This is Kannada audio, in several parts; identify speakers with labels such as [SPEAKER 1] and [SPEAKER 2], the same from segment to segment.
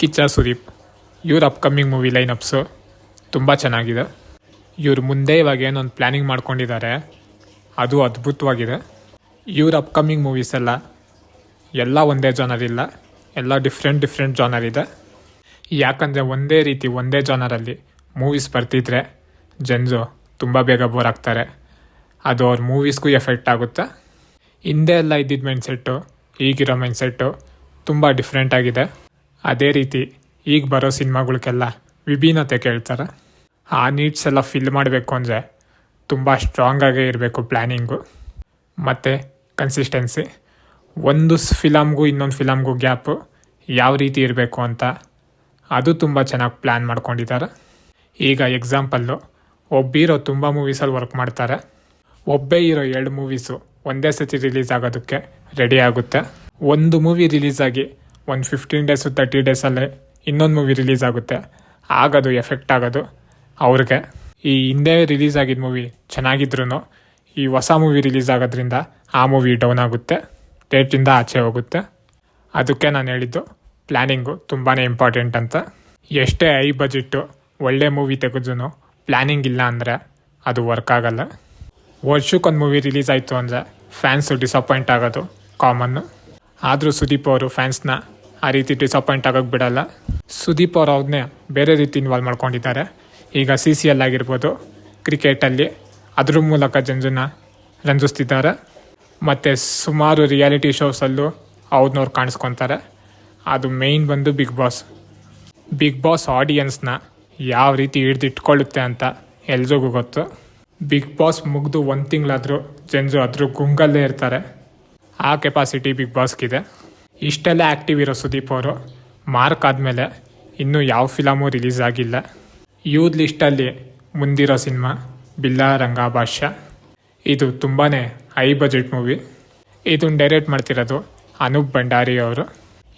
[SPEAKER 1] ಕಿಚ್ಚ ಸುದೀಪ್ ಇವ್ರ ಅಪ್ಕಮಿಂಗ್ ಮೂವಿ ಲೈನಪ್ಸು ತುಂಬ ಚೆನ್ನಾಗಿದೆ. ಇವ್ರು ಮುಂದೆ ಇವಾಗ ಏನೊಂದು ಪ್ಲ್ಯಾನಿಂಗ್ ಮಾಡ್ಕೊಂಡಿದ್ದಾರೆ, ಅದು ಅದ್ಭುತವಾಗಿದೆ. ಇವ್ರ ಅಪ್ಕಮಿಂಗ್ ಮೂವೀಸ್ ಎಲ್ಲ ಒಂದೇ ಜಾನರ್ ಇಲ್ಲ, ಎಲ್ಲ ಡಿಫ್ರೆಂಟ್ ಜಾನರ್ ಇದೆ. ಯಾಕಂದರೆ ಒಂದೇ ರೀತಿ ಒಂದೇ ಜಾನರಲ್ಲಿ ಮೂವೀಸ್ ಬರ್ತಿದ್ರೆ ಜನರು ತುಂಬ ಬೇಗ ಬೋರ್ ಆಗ್ತಾರೆ. ಅದು ಅವ್ರ ಮೂವೀಸ್ಗೂ ಎಫೆಕ್ಟ್ ಆಗುತ್ತೆ. ಹಿಂದೆ ಎಲ್ಲ ಇದ್ದಿದ್ದ ಮೈಂಡ್ಸೆಟ್ಟು ಈಗಿರೋ ಮೈಂಡ್ಸೆಟ್ಟು ತುಂಬ ಡಿಫ್ರೆಂಟ್ ಆಗಿದೆ. ಅದೇ ರೀತಿ ಈಗ ಬರೋ ಸಿನಿಮಾಗಳಿಗೆಲ್ಲ ವಿಭಿನ್ನತೆ ಕೇಳ್ತಾರೆ. ಆ ನೀಡ್ಸ್ ಎಲ್ಲ ಫಿಲ್ ಮಾಡಬೇಕು ಅಂದರೆ ತುಂಬ ಸ್ಟ್ರಾಂಗಾಗೇ ಇರಬೇಕು ಪ್ಲ್ಯಾನಿಂಗು ಮತ್ತು ಕನ್ಸಿಸ್ಟೆನ್ಸಿ. ಒಂದು ಫಿಲಮ್ಗೂ ಇನ್ನೊಂದು ಫಿಲಮ್ಗೂ ಗ್ಯಾಪು ಯಾವ ರೀತಿ ಇರಬೇಕು ಅಂತ ಅದು ತುಂಬ ಚೆನ್ನಾಗಿ ಪ್ಲ್ಯಾನ್ ಮಾಡ್ಕೊಂಡಿದ್ದಾರೆ. ಈಗ ಎಕ್ಸಾಂಪಲ್ಲು, ಒಬ್ಬ ಹೀರೋ ತುಂಬ ಮೂವೀಸಲ್ಲಿ ವರ್ಕ್ ಮಾಡ್ತಾರೆ. ಒಬ್ಬೇ ಹೀರೋ 2 ಮೂವೀಸು ಒಂದೇ ಸತಿ ರಿಲೀಸ್ ಆಗೋದಕ್ಕೆ ರೆಡಿ ಆಗುತ್ತೆ. ಒಂದು ಮೂವಿ ರಿಲೀಸ್ ಆಗಿ ಒಂದು 15 ಡೇಸು 30 ಡೇಸಲ್ಲೇ ಇನ್ನೊಂದು ಮೂವಿ ರಿಲೀಸ್ ಆಗುತ್ತೆ. ಆಗೋದು ಎಫೆಕ್ಟ್ ಆಗೋದು ಅವ್ರಿಗೆ. ಈ ಹಿಂದೆ ರಿಲೀಸ್ ಆಗಿದ್ದ ಮೂವಿ ಚೆನ್ನಾಗಿದ್ರೂ ಈ ಹೊಸ ಮೂವಿ ರಿಲೀಸ್ ಆಗೋದ್ರಿಂದ ಆ ಮೂವಿ ಡೌನ್ ಆಗುತ್ತೆ, ಡೇಟಿಂದ ಆಚೆ ಹೋಗುತ್ತೆ. ಅದಕ್ಕೆ ನಾನು ಹೇಳಿದ್ದು ಪ್ಲ್ಯಾನಿಂಗು ತುಂಬಾ ಇಂಪಾರ್ಟೆಂಟ್ ಅಂತ. ಎಷ್ಟೇ ಹೈ ಬಜೆಟ್ಟು ಒಳ್ಳೆ ಮೂವಿ ತೆಗೆದ್ರೂ ಪ್ಲ್ಯಾನಿಂಗ್ ಇಲ್ಲ ಅಂದರೆ ಅದು ವರ್ಕ್ ಆಗಲ್ಲ. ವರ್ಷಕ್ಕೊಂದು ಮೂವಿ ರಿಲೀಸ್ ಆಯಿತು ಅಂದರೆ ಫ್ಯಾನ್ಸು ಡಿಸಪಾಯಿಂಟ್ ಆಗೋದು ಕಾಮನ್ನು. ಆದರೂ ಸುದೀಪ್ ಅವರು ಫ್ಯಾನ್ಸ್ನ ಆ ರೀತಿ ಡಿಸಪಾಯಿಂಟ್ ಆಗೋಕ್ಕೆ ಬಿಡಲ್ಲ. ಸುದೀಪ್ ಅವರು ಅವ್ರನ್ನೇ ಬೇರೆ ರೀತಿ ಇನ್ವಾಲ್ವ್ ಮಾಡ್ಕೊಂಡಿದ್ದಾರೆ. ಈಗ CCL ಆಗಿರ್ಬೋದು, ಕ್ರಿಕೆಟಲ್ಲಿ ಅದ್ರ ಮೂಲಕ ಜನರನ್ನ ರಂಜಿಸ್ತಿದ್ದಾರೆ. ಮತ್ತು ಸುಮಾರು ರಿಯಾಲಿಟಿ ಶೋಸಲ್ಲೂ ಅವ್ರನ್ನವ್ರು ಕಾಣಿಸ್ಕೊತಾರೆ. ಅದು ಮೇಯ್ನ್ ಬಂದು ಬಿಗ್ ಬಾಸ್ ಆಡಿಯನ್ಸ್ನ ಯಾವ ರೀತಿ ಹಿಡ್ದಿಟ್ಕೊಳ್ಳುತ್ತೆ ಅಂತ ಎಲ್ರಿಗೂ ಗೊತ್ತು. ಬಿಗ್ ಬಾಸ್ ಮುಗಿದು 1 ತಿಂಗಳಾದರೂ ಜನರು ಅದ್ರ ಗುಂಗಲ್ಲೇ ಇರ್ತಾರೆ. ಆ ಕೆಪಾಸಿಟಿ ಬಿಗ್ ಬಾಸ್ಗಿದೆ. ಇಷ್ಟೆಲ್ಲ ಆ್ಯಕ್ಟಿವ್ ಇರೋ ಸುದೀಪ್ ಅವರು ಮಾರ್ಕ್ ಆದಮೇಲೆ ಇನ್ನೂ ಯಾವ ಫಿಲಮೂ ರಿಲೀಸ್ ಆಗಿಲ್ಲ. ಯೂತ್ ಲಿಸ್ಟಲ್ಲಿ ಮುಂದಿರೋ ಸಿನಿಮಾ ಬಿಲ್ಲಾರಂಗ ಭಾಷ್ಯ. ಇದು ತುಂಬಾ ಹೈ ಬಜೆಟ್ ಮೂವಿ. ಇದನ್ನು ಡೈರೆಕ್ಟ್ ಮಾಡ್ತಿರೋದು ಅನೂಪ್ ಭಂಡಾರಿ ಅವರು.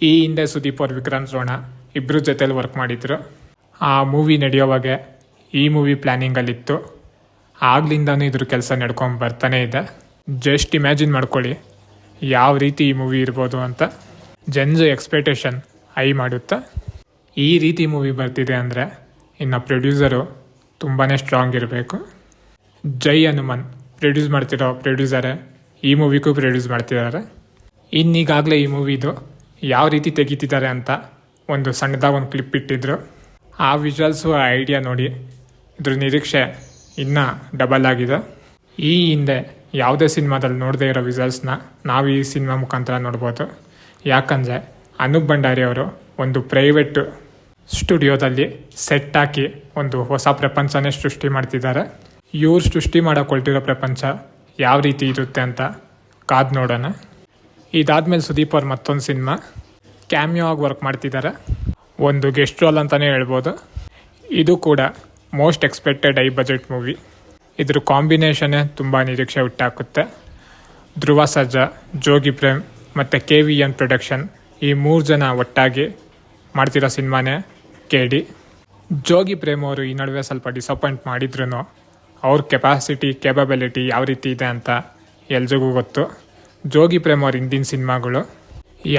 [SPEAKER 1] ಈ ಹಿಂದೆ ಸುದೀಪ್ ಅವರು ವಿಕ್ರಾಂತ್ ರೋಣ ಇಬ್ಬರು ಜೊತೆಲಿ ವರ್ಕ್ ಮಾಡಿದ್ರು. ಆ ಮೂವಿ ನಡೆಯೋವಾಗೆ ಈ ಮೂವಿ ಪ್ಲ್ಯಾನಿಂಗಲ್ಲಿತ್ತು. ಆಗ್ಲಿಂದನೂ ಇದ್ರ ಕೆಲಸ ನಡ್ಕೊಂಡು ಬರ್ತಾನೆ ಇದೆ. ಜಸ್ಟ್ ಇಮ್ಯಾಜಿನ್ ಮಾಡ್ಕೊಳ್ಳಿ ಯಾವ ರೀತಿ ಈ ಮೂವಿ ಇರ್ಬೋದು ಅಂತ. ಜನರು ಎಕ್ಸ್ಪೆಕ್ಟೇಷನ್ ಹೈ ಮಾಡುತ್ತಾ. ಈ ರೀತಿ ಮೂವಿ ಬರ್ತಿದೆ ಅಂದರೆ ಇನ್ನು ಪ್ರೊಡ್ಯೂಸರು ತುಂಬಾ ಸ್ಟ್ರಾಂಗ್ ಇರಬೇಕು. ಜೈ ಹನುಮನ್ ಪ್ರೊಡ್ಯೂಸ್ ಮಾಡ್ತಿರೋ ಪ್ರೊಡ್ಯೂಸರೇ ಈ ಮೂವಿಗೂ ಪ್ರೊಡ್ಯೂಸ್ ಮಾಡ್ತಿದ್ದಾರೆ. ಇನ್ನೀಗಾಗಲೇ ಈ ಮೂವಿದು ಯಾವ ರೀತಿ ತೆಗಿತಿದ್ದಾರೆ ಅಂತ ಒಂದು ಸಣ್ಣದಾಗಿ ಒಂದು ಕ್ಲಿಪ್ ಇಟ್ಟಿದ್ರು. ಆ ವಿಜುವಲ್ಸು ಆ ಐಡಿಯಾ ನೋಡಿ ಇದ್ರ ನಿರೀಕ್ಷೆ ಇನ್ನೂ ಡಬಲ್ ಆಗಿದೆ. ಈ ಹಿಂದೆ ಯಾವುದೇ ಸಿನಿಮಾದಲ್ಲಿ ನೋಡದೇ ಇರೋ ವಿಜುವಲ್ಸ್ನ ನಾವು ಈ ಸಿನಿಮಾ ಮುಖಾಂತರ ನೋಡ್ಬೋದು. ಯಾಕಂದರೆ ಅನೂಪ್ ಭಂಡಾರಿ ಅವರು ಒಂದು ಪ್ರೈವೇಟ್ ಸ್ಟುಡಿಯೋದಲ್ಲಿ ಸೆಟ್ ಹಾಕಿ ಒಂದು ಹೊಸ ಪ್ರಪಂಚನೇ ಸೃಷ್ಟಿ ಮಾಡ್ತಿದ್ದಾರೆ. ಇವ್ರು ಸೃಷ್ಟಿ ಮಾಡೋಕೊಳ್ತಿರೋ ಪ್ರಪಂಚ ಯಾವ ರೀತಿ ಇರುತ್ತೆ ಅಂತ ಕಾದು ನೋಡೋಣ. ಇದಾದಮೇಲೆ ಸುದೀಪ್ ಅವ್ರು ಮತ್ತೊಂದು ಸಿನಿಮಾ ಕ್ಯಾಮಿಯೋ ಆಗಿ ವರ್ಕ್ ಮಾಡ್ತಿದ್ದಾರೆ. ಒಂದು ಗೆಸ್ಟ್ ರೋಲ್ ಅಂತಲೇ ಹೇಳ್ಬೋದು. ಇದು ಕೂಡ most expected high budget movie. ಇದ್ರ ಕಾಂಬಿನೇಷನ್ನೇ ತುಂಬ ನಿರೀಕ್ಷೆ ಹುಟ್ಟಾಕುತ್ತೆ. ಧ್ರುವ ಸರ್ಜಾ, ಜೋಗಿ ಪ್ರೇಮ್ ಮತ್ತು KVN ಪ್ರೊಡಕ್ಷನ್ ಈ 3 ಜನ ಒಟ್ಟಾಗಿ ಮಾಡ್ತಿರೋ ಸಿನಿಮಾನೇ KD. ಜೋಗಿ ಪ್ರೇಮ್ ಅವರು ಈ ನಡುವೆ ಸ್ವಲ್ಪ ಡಿಸಪಾಯಿಂಟ್ ಮಾಡಿದ್ರು ಅವ್ರ ಕೇಪಬಿಲಿಟಿ ಯಾವ ರೀತಿ ಇದೆ ಅಂತ ಎಲ್ರಿಗೂ ಗೊತ್ತು. ಜೋಗಿ ಪ್ರೇಮ್ ಅವ್ರ ಹಿಂದಿನ ಸಿನಿಮಾಗಳು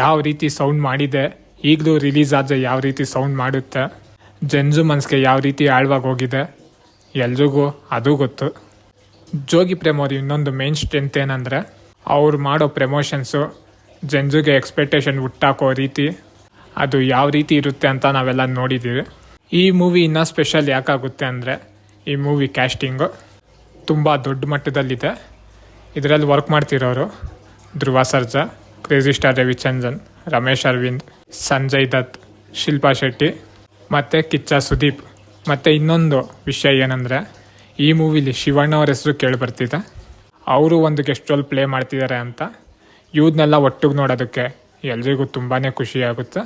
[SPEAKER 1] ಯಾವ ರೀತಿ ಸೌಂಡ್ ಮಾಡಿದೆ, ಈಗಲೂ ರಿಲೀಸ್ ಆದರೆ ಯಾವ ರೀತಿ ಸೌಂಡ್ ಮಾಡುತ್ತೆ, ಜನರು ಮನಸ್ಸಿಗೆ ಯಾವ ರೀತಿ ಆಳವಾಗಿ ಹೋಗಿದೆ ಎಲ್ರಿಗೂ ಅದು ಗೊತ್ತು. ಜೋಗಿ ಪ್ರೇಮ್ ಅವ್ರ ಇನ್ನೊಂದು ಮೇನ್ ಸ್ಟ್ರೆಂತ್ ಏನಂದರೆ ಅವ್ರು ಮಾಡೋ ಪ್ರಮೋಷನ್ಸು ಜನರಿಗೆ ಎಕ್ಸ್ಪೆಕ್ಟೇಷನ್ ಹುಟ್ಟಾಕೋ ರೀತಿ, ಅದು ಯಾವ ರೀತಿ ಇರುತ್ತೆ ಅಂತ ನಾವೆಲ್ಲ ನೋಡಿದ್ದೀವಿ. ಈ ಮೂವಿ ಇನ್ನೂ ಸ್ಪೆಷಲ್ ಯಾಕಾಗುತ್ತೆ ಅಂದರೆ ಈ ಮೂವಿ ಕ್ಯಾಸ್ಟಿಂಗು ತುಂಬ ದೊಡ್ಡ ಮಟ್ಟದಲ್ಲಿದೆ. ಇದರಲ್ಲಿ work ಮಾಡ್ತಿರೋರು Dhruva Sarja, crazy star Ravichandran, Ramesh Arvind, Sanjay Dutt, Shilpa Shetty ಮತ್ತು ಕಿಚ್ಚ ಸುದೀಪ್. ಮತ್ತು ಇನ್ನೊಂದು ವಿಷಯ ಏನಂದರೆ ಈ ಮೂವಿಲಿ ಶಿವಣ್ಣ ಅವ್ರ ಹೆಸರು ಕೇಳಿಬರ್ತಿದೆ. ಅವರು ಒಂದು ಗೆಸ್ಟ್ ರೋಲ್ ಪ್ಲೇ ಮಾಡ್ತಿದ್ದಾರೆ ಅಂತ. ಇವ್ದನ್ನೆಲ್ಲ ಒಟ್ಟಿಗೆ ನೋಡೋದಕ್ಕೆ ಎಲ್ರಿಗೂ ತುಂಬಾ ಖುಷಿಯಾಗುತ್ತೆ.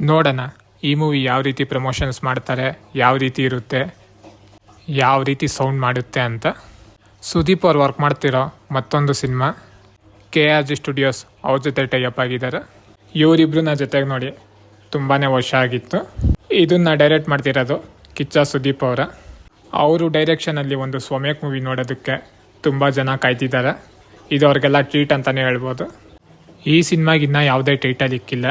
[SPEAKER 1] ನೋಡೋಣ ಈ ಮೂವಿ ಯಾವ ರೀತಿ ಪ್ರಮೋಷನ್ಸ್ ಮಾಡ್ತಾರೆ, ಯಾವ ರೀತಿ ಇರುತ್ತೆ, ಯಾವ ರೀತಿ ಸೌಂಡ್ ಮಾಡುತ್ತೆ ಅಂತ. ಸುದೀಪ್ ಅವ್ರು ವರ್ಕ್ ಮಾಡ್ತಿರೋ ಮತ್ತೊಂದು ಸಿನಿಮಾ KRG ಸ್ಟುಡಿಯೋಸ್ ಅವ್ರ ಜೊತೆ ಟೈಅಪ್ ಆಗಿದ್ದಾರೆ. ಇವರಿಬ್ರನ್ನ ಜೊತೆಗೆ ನೋಡಿ ತುಂಬಾ ವರ್ಷ ಆಗಿತ್ತು. ಇದನ್ನು ಡೈರೆಕ್ಟ್ ಮಾಡ್ತಿರೋದು ಕಿಚ್ಚ ಸುದೀಪ್ ಅವರು ಡೈರೆಕ್ಷನಲ್ಲಿ ಒಂದು ಸ್ವಮೇಕ್ ಮೂವಿ ನೋಡೋದಕ್ಕೆ ತುಂಬ ಜನ ಕಾಯ್ತಿದ್ದಾರೆ. ಇದು ಅವ್ರಿಗೆಲ್ಲ ಟ್ರೀಟ್ ಅಂತಲೇ ಹೇಳ್ಬೋದು. ಈ ಸಿನಿಮಾಗಿನ್ನ ಯಾವುದೇ ಟೈಟಲ್ ಇಕ್ಕಿಲ್ಲ.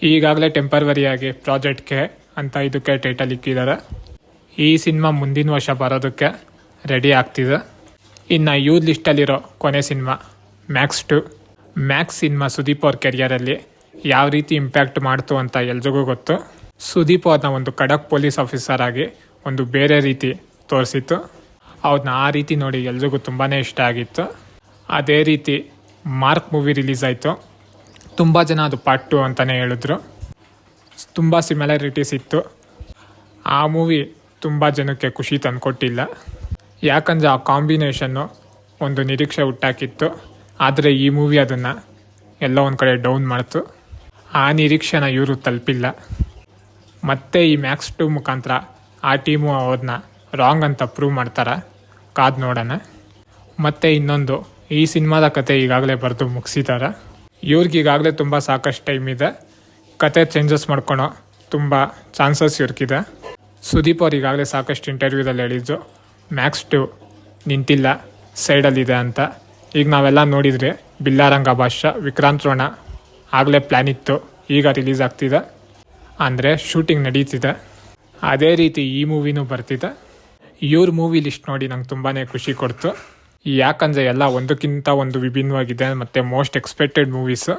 [SPEAKER 1] ಈಗಾಗಲೇ ಟೆಂಪರ್ವರಿಯಾಗಿ ಪ್ರಾಜೆಕ್ಟ್ಗೆ ಅಂತ ಇದಕ್ಕೆ ಟೈಟಲ್ ಇಕ್ಕಿದ್ದಾರೆ. ಈ ಸಿನಿಮಾ ಮುಂದಿನ ವರ್ಷ ಬರೋದಕ್ಕೆ ರೆಡಿ ಆಗ್ತಿದೆ. ಇನ್ನು ಇವ್ರ ಲಿಸ್ಟಲ್ಲಿರೋ ಕೊನೆ cinema Max 2. Max cinema Sudeep ಅವ್ರ ಕೆರಿಯರಲ್ಲಿ ಯಾವ ರೀತಿ ಇಂಪ್ಯಾಕ್ಟ್ ಮಾಡ್ತು ಅಂತ ಎಲ್ರಿಗೂ ಗೊತ್ತು. ಸುದೀಪ್ ಅವ್ರನ್ನ ಒಂದು ಖಡಕ್ ಪೊಲೀಸ್ ಆಫೀಸರ್ ಆಗಿ ಒಂದು ಬೇರೆ ರೀತಿ ತೋರಿಸಿತ್ತು. ಅವ್ರನ್ನ ಆ ರೀತಿ ನೋಡಿ ಎಲ್ರಿಗೂ ತುಂಬಾ ಇಷ್ಟ ಆಗಿತ್ತು. ಅದೇ ರೀತಿ ಮಾರ್ಕ್ ಮೂವಿ ರಿಲೀಸ್ ಆಯಿತು. ತುಂಬ ಜನ ಅದು ಪಾರ್ಟ್ 2 ಅಂತಲೇ ಹೇಳಿದ್ರು. ತುಂಬ ಸಿಮಿಲಾರಿಟೀಸ್ ಇತ್ತು. ಆ ಮೂವಿ ತುಂಬ ಜನಕ್ಕೆ ಖುಷಿ ತಂದುಕೊಟ್ಟಿಲ್ಲ. ಯಾಕಂದರೆ ಆ ಕಾಂಬಿನೇಷನ್ನು ಒಂದು ನಿರೀಕ್ಷೆ ಹುಟ್ಟಾಕಿತ್ತು. ಆದರೆ ಈ ಮೂವಿ ಅದನ್ನು ಎಲ್ಲ ಒಂದು ಕಡೆ ಡೌನ್ ಮಾಡ್ತು. ಆ ನಿರೀಕ್ಷೆನ ಇವರು ತಲುಪಿಲ್ಲ. ಮತ್ತು ಈ ಮ್ಯಾಕ್ಸ್ 2 ಮುಖಾಂತರ ಆ ಟೀಮು ಅವ್ರನ್ನ ರಾಂಗ್ ಅಂತ ಪ್ರೂವ್ ಮಾಡ್ತಾರೆ. ಕಾದು ನೋಡೋಣ. ಮತ್ತು ಇನ್ನೊಂದು, ಈ ಸಿನಿಮಾದ ಕತೆ ಈಗಾಗಲೇ ಬರೆದು ಮುಗಿಸಿದ್ದಾರೆ. ಇವ್ರಿಗೀಗಾಗಲೇ ತುಂಬ ಸಾಕಷ್ಟು ಟೈಮ್ ಇದೆ. ಕತೆ ಚೇಂಜಸ್ ಮಾಡ್ಕೊಳೋ ತುಂಬ ಚಾನ್ಸಸ್ ಇವ್ರಿಗಿದೆ. ಸುದೀಪ್ ಅವ್ರು ಈಗಾಗಲೇ ಸಾಕಷ್ಟು ಇಂಟರ್ವ್ಯೂದಲ್ಲಿ ಹೇಳಿದ್ದು ಮ್ಯಾಕ್ಸ್ 2 ನಿಂತಿಲ್ಲ, ಸೈಡಲ್ಲಿದೆ ಅಂತ. ಈಗ ನಾವೆಲ್ಲ ನೋಡಿದರೆ ಬಿಲ್ಲಾರಂಗ ಭಾಷಾ, ವಿಕ್ರಾಂತ್ ರೋಣ ಆಗಲೇ ಪ್ಲ್ಯಾನ್ ಇತ್ತು, ಈಗ ರಿಲೀಸ್ ಆಗ್ತಿದೆ. ಅಂದರೆ ಶೂಟಿಂಗ್ ನಡೀತಿದೆ. ಅದೇ ರೀತಿ ಈ ಮೂವಿನೂ ಬರ್ತಿದೆ. ಇವ್ರ ಮೂವಿ ಲಿಸ್ಟ್ ನೋಡಿ ನಂಗೆ ತುಂಬಾ ಖುಷಿ ಕೊಡ್ತು. ಯಾಕಂದರೆ ಎಲ್ಲ ಒಂದಕ್ಕಿಂತ ಒಂದು ವಿಭಿನ್ನವಾಗಿದೆ ಮತ್ತು ಮೋಸ್ಟ್ ಎಕ್ಸ್ಪೆಕ್ಟೆಡ್ ಮೂವೀಸು.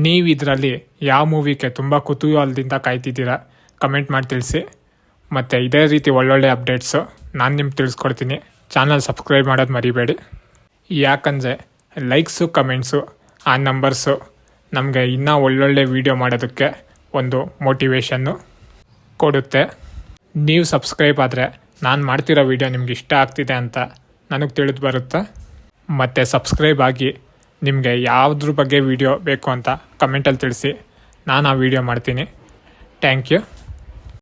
[SPEAKER 1] ನೀವು ಇದರಲ್ಲಿ ಯಾವ ಮೂವಿಗೆ ತುಂಬ ಕುತೂಹಲದಿಂದ ಕಾಯ್ತಿದ್ದೀರಾ ಕಮೆಂಟ್ ಮಾಡಿ ತಿಳಿಸಿ. ಮತ್ತು ಇದೇ ರೀತಿ ಒಳ್ಳೊಳ್ಳೆ ಅಪ್ಡೇಟ್ಸು ನಾನು ನಿಮ್ಗೆ ತಿಳಿಸ್ಕೊಡ್ತೀನಿ. ಚಾನಲ್ ಸಬ್ಸ್ಕ್ರೈಬ್ ಮಾಡೋದು ಮರಿಬೇಡಿ. ಯಾಕಂದರೆ ಲೈಕ್ಸು ಕಮೆಂಟ್ಸು ಆ ನಂಬರ್ಸು ನಮಗೆ ಇನ್ನೂ ಒಳ್ಳೊಳ್ಳೆ ವೀಡಿಯೋ ಮಾಡೋದಕ್ಕೆ ಒಂದು ಮೋಟಿವೇಶನ್ನು ಕೊಡುತ್ತೆ. ನೀವು ಸಬ್ಸ್ಕ್ರೈಬ್ ಆದರೆ ನಾನು ಮಾಡ್ತಿರೋ ವೀಡಿಯೋ ನಿಮ್ಗೆ ಇಷ್ಟ ಆಗ್ತಿದೆ ಅಂತ ನನಗೆ ತಿಳಿದು ಬರುತ್ತೆ. ಮತ್ತು ಸಬ್ಸ್ಕ್ರೈಬ್ ಆಗಿ ನಿಮಗೆ ಯಾವುದ್ರ ಬಗ್ಗೆ ವೀಡಿಯೋ ಬೇಕು ಅಂತ ಕಮೆಂಟಲ್ಲಿ ತಿಳಿಸಿ. ನಾನು ಆ ವೀಡಿಯೋ ಮಾಡ್ತೀನಿ. Thank you.